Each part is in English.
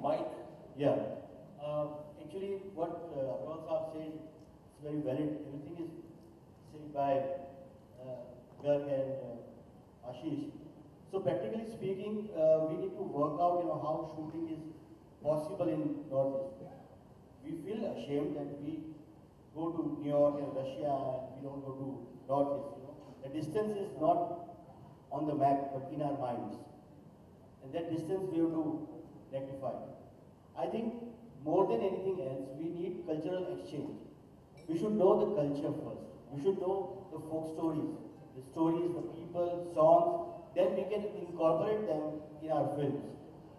Mike. Yeah. Actually, what Abdul Saab said is very valid. Everything is said by Garg and Ashish. So practically speaking, we need to work out, how shooting is possible in Northeast. We feel ashamed that we go to New York and Russia and we don't go to Northeast. The distance is not on the map, but in our minds. And that distance we have to rectify. I think more than anything else, we need cultural exchange. We should know the culture first. We should know the folk stories, the people, songs. Then we can incorporate them in our films.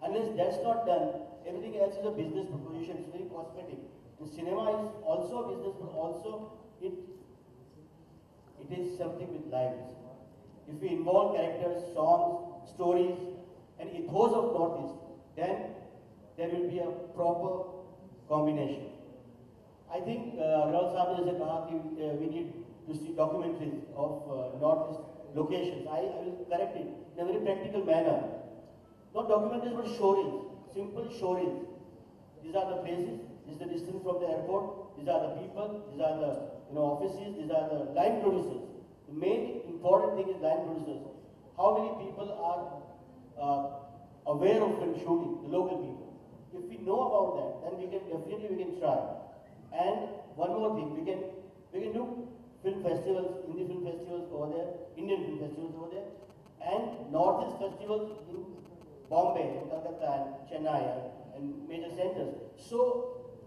Unless that's not done, everything else is a business proposition. It's very cosmetic. The cinema is also a business, but also it is something with lives. If we involve characters, songs, stories, and ethos of Northeast, then there will be a proper combination. I think Rahul Saab has said we need to see documentaries of Northeast locations. I will correct it in a very practical manner. Not documentaries, but showreels, simple showreels. These are the places, this is the distance from the airport, these are the people, these are the offices, these are the line producers. The main important thing is line producers. How many people are aware of film shooting, the local people? If we know about that, then we can try. And one more thing, we can do film festivals, Hindi film festivals over there, Indian film festivals over there, and Northeast festivals in Bombay, in Calcutta, and Chennai, and major centers. So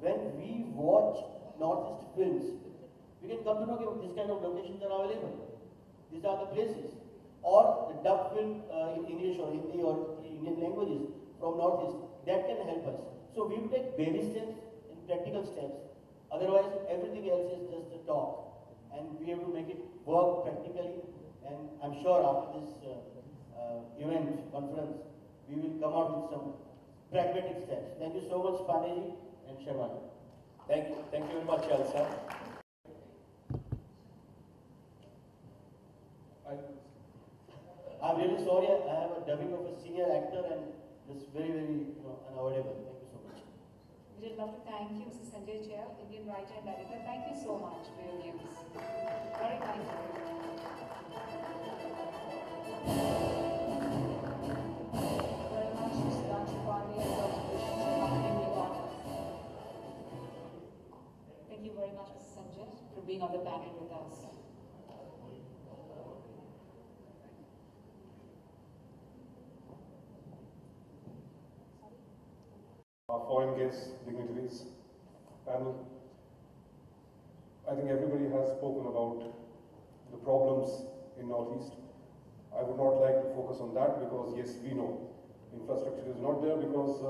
when we watch Northeast films, we can come to know that this kind of locations are available. These are the places. Or the dub film in English or Hindi or Indian languages from Northeast, that can help us. So we will take baby steps and practical steps. Otherwise, everything else is just a talk. And we have to make it work practically. And I'm sure after this event, conference, we will come out with some pragmatic steps. Thank you so much, Pandey and Sharma. Thank you very much, Elsa. I'm really sorry, I have a dubbing of a senior actor and it's very, very unavoidable. Thank you so much. We would love to thank you, Mr. Sanjay Chair, Indian writer and editor. Thank you so much for your views. Very kind of you. Very much, Mr. Ranjit Pandey and Dr. Krishnan Sharma for being with us. Thank you very much, Mr. Sanjay, for being on the panel with us. Our foreign guests, dignitaries, panel. I think everybody has spoken about the problems in Northeast. I would not like to focus on that because yes, we know infrastructure is not there because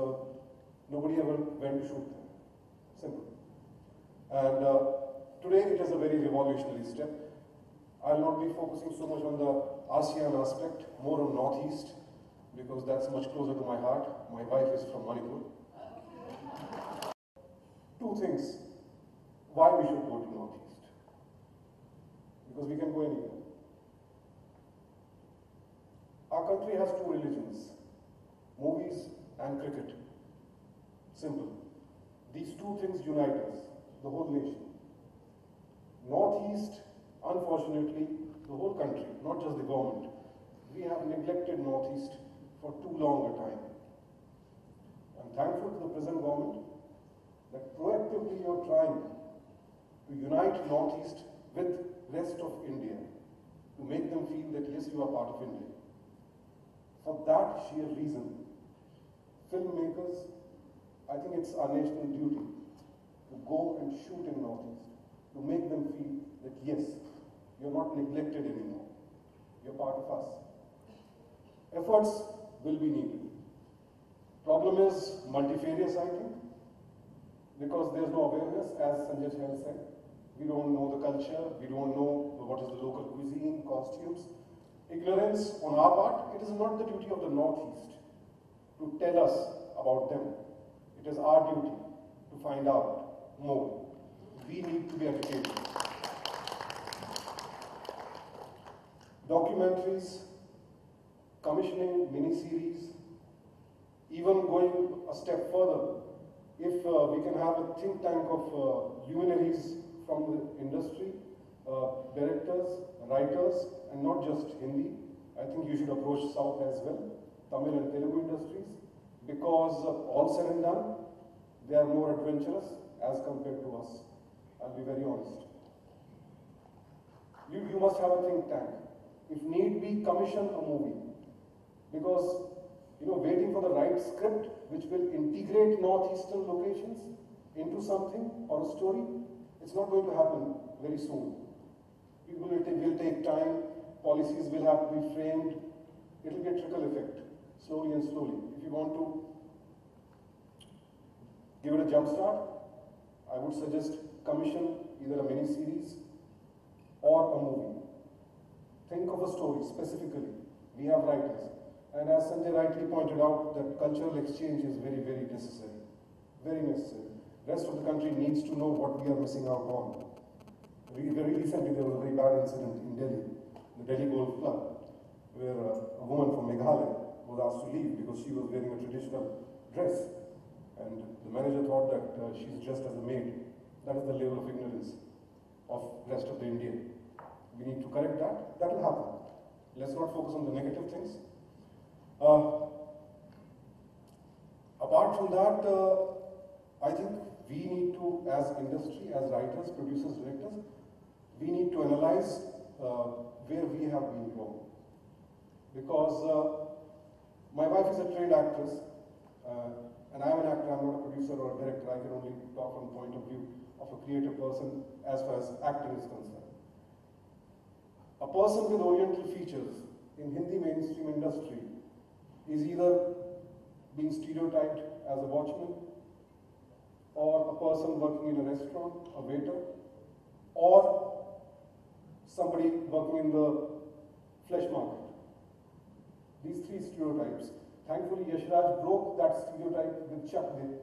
nobody ever went to shoot them. Simple. And today it is a very revolutionary step. I'll not be focusing so much on the ASEAN aspect, more on Northeast because that's much closer to my heart. My wife is from Manipur. Two things why we should go to Northeast. Because we can go anywhere. Our country has two religions, movies and cricket. Simple. These two things unite us, the whole nation. Northeast, unfortunately, the whole country, not just the government, we have neglected Northeast for too long a time. I'm thankful to the present government that proactively you're trying to unite Northeast with rest of India, to make them feel that yes, you are part of India. For that sheer reason, filmmakers, I think it's our national duty to go and shoot in Northeast, to make them feel that yes, you're not neglected anymore. You're part of us. Efforts will be needed. Problem is multifarious, I think, because there's no awareness, as Sanjay Chair said. We don't know the culture, we don't know what is the local cuisine, costumes. Ignorance on our part, it is not the duty of the Northeast to tell us about them. It is our duty to find out more. We need to be educated. Documentaries, commissioning mini-series, Even going a step further, if we can have a think tank of luminaries from the industry, directors, writers, and not just Hindi, I think you should approach South as well, Tamil and Telugu industries, because all said and done, they are more adventurous as compared to us. I'll be very honest. You must have a think tank. If need be, commission a movie. Because, waiting for the right script which will integrate northeastern locations into something or a story, it's not going to happen very soon. People will take time, policies will have to be framed, it will be a trickle effect, slowly and slowly. If you want to give it a jump start, I would suggest commission either a mini series or a movie. Think of a story specifically. We have writers. And as Sanjay rightly pointed out, that cultural exchange is very, very necessary. Very necessary. Rest of the country needs to know what we are missing out on. Very recently, there was a very bad incident in Delhi, the Delhi Golf Club, where a woman from Meghalaya was asked to leave because she was wearing a traditional dress. And the manager thought that she's dressed as a maid. That is the level of ignorance of rest of the India. We need to correct that. That will happen. Let's not focus on the negative things. Apart from that, I think we need to, as industry, as writers, producers, directors, we need to analyze where we have been wrong. Because my wife is a trained actress, and I'm an actor, I'm not a producer or a director. I can only talk from the point of view of a creative person as far as acting is concerned. A person with oriental features in Hindi mainstream industry is either being stereotyped as a watchman, or a person working in a restaurant, a waiter, or somebody working in the flesh market. These three stereotypes. Thankfully, Yashraj broke that stereotype with Chak De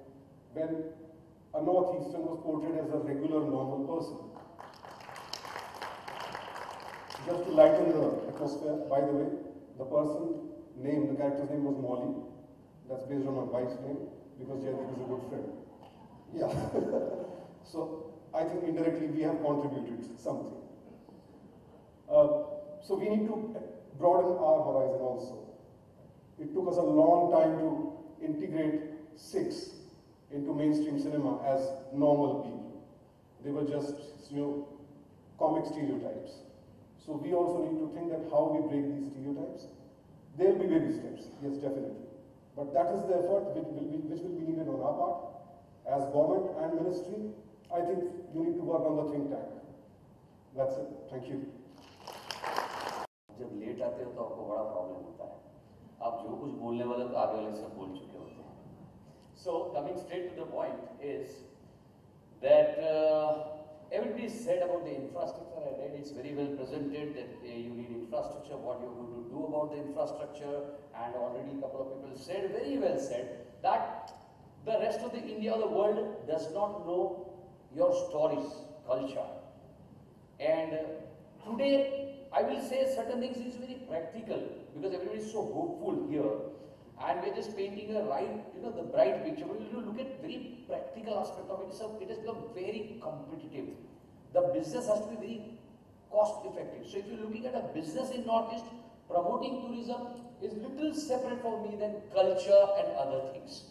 when a Northeastern was portrayed as a regular, normal person. Just to lighten the atmosphere, by the way, the character's name was Molly. That's based on my wife's name, because Jaideep is a good friend. Yeah. So, I think indirectly we have contributed something. So we need to broaden our horizon also. It took us a long time to integrate Sikhs into mainstream cinema as normal people. They were just, comic stereotypes. So we also need to think that how we break these stereotypes. There will be baby steps, yes, definitely. But that is the effort which will be needed on our part. As government and ministry, I think you need to work on the think tank. That's it. Thank you. जब late आते हो तो आपको बड़ा problem होता है. आप जो कुछ बोलने वाले तो आगे वाले सब बोल चुके होते हैं. So coming straight to the point is that everybody said about the infrastructure. I read it's very well presented that you need infrastructure, what you're going to do about the infrastructure, and already a couple of people said, very well said, that the rest of the India or the world does not know your stories, culture. And today, I will say certain things is very practical because everybody is so hopeful here, and we're just painting a the bright picture. But if you look at very practical aspect of it, it has become very competitive. The business has to be very cost effective. So if you're looking at a business in Northeast, promoting tourism is little separate for me than culture and other things.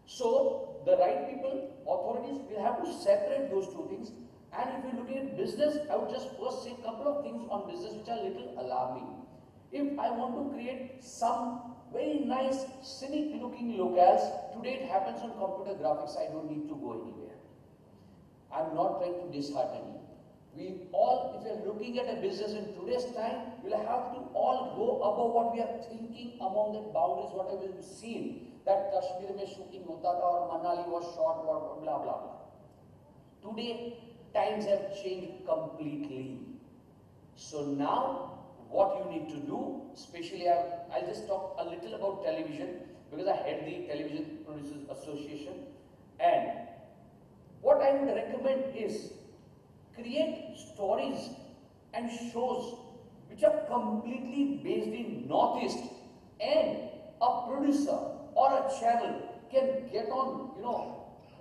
So the right people, authorities will have to separate those two things. And if you're looking at business, I would just first say a couple of things on business which are a little alarming. If I want to create some very nice, scenic looking locales, today it happens on computer graphics, I don't need to go anywhere. I'm not trying to dishearten you. We all, if you're looking at a business in today's time, we'll have to all go above what we are thinking among the boundaries, what we've seen. That Kashmir mein shooting hota tha or Manali was shot or blah blah blah. Today, times have changed completely. So now, what you need to do, especially I'll just talk a little about television because I head the Television Producers Association, and what I would recommend is create stories and shows which are completely based in Northeast, and a producer or a channel can get on,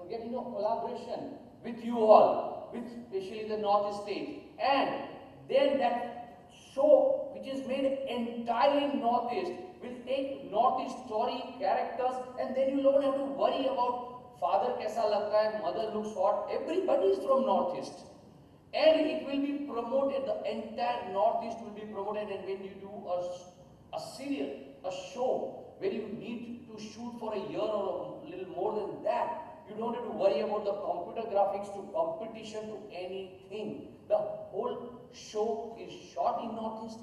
collaboration with you all, with especially the Northeast state, and then that show which is made entirely in Northeast will take Northeast story, characters, and then you don't have to worry about father kaisa lagta hai, mother looks hot. Everybody is from Northeast. And it will be promoted, the entire Northeast will be promoted. And when you do a serial, a show, where you need to shoot for a year or a little more than that, you don't have to worry about the computer graphics to competition to anything. The whole show is shot in Northeast,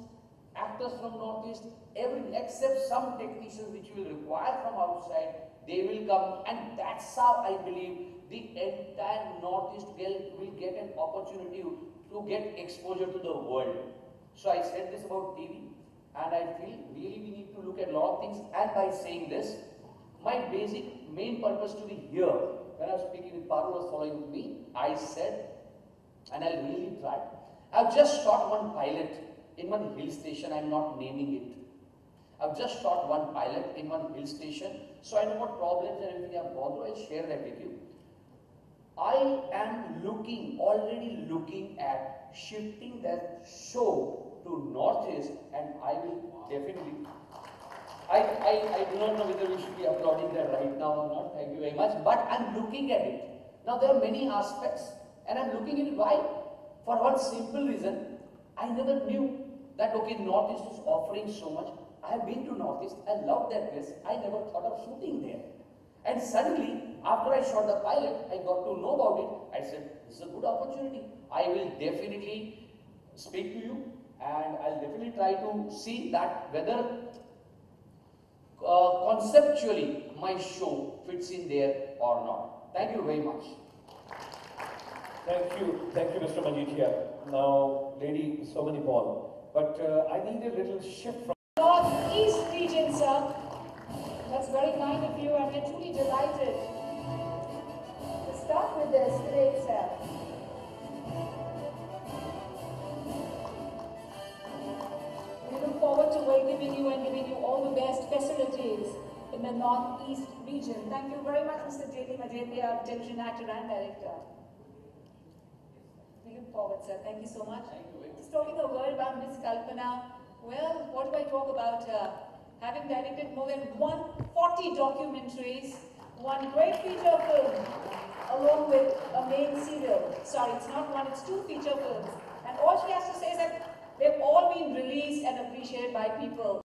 actors from Northeast, everything except some technicians which you will require from outside, they will come, and that's how I believe the entire Northeast will get an opportunity to get exposure to the world. So I said this about TV, and I feel really we need to look at a lot of things. And by saying this, my basic main purpose to be here, when I was speaking with Parul was following with me, I said, and I'll really try. I've just shot one pilot in one hill station, I'm not naming it. I've just shot one pilot in one hill station, so I know what problems and everything I've gone through. I'll share that with you. I am already looking at shifting that show to Northeast, and I will definitely. I do not know whether we should be applauding that right now or not. Thank you very much. But I'm looking at it. Now there are many aspects, and I'm looking at it. Why? For one simple reason. I never knew that Northeast is offering so much. I have been to Northeast. I love that place. I never thought of shooting there. And suddenly, after I shot the pilot, I got to know about it. I said, this is a good opportunity. I will definitely speak to you, and I'll definitely try to see that whether conceptually my show fits in there or not. Thank you very much. Thank you, Mr. Manjitia. Now, Lady Somani Paul. But I need a little shift from Northeast region, sir. That's very kind of you, and we're truly delighted to start with this today itself. We look forward to welcoming you and giving you all the best facilities in the Northeast region. Thank you very much, Mr. J.D. Majetia, television actor and director. We look forward, sir. Thank you so much. Just talking a word about Miss Kalpana. Well, what do I talk about? Having directed more than 140 documentaries, one great feature film, along with a main serial. Sorry, it's not one, it's two feature films. And all she has to say is that they've all been released and appreciated by people.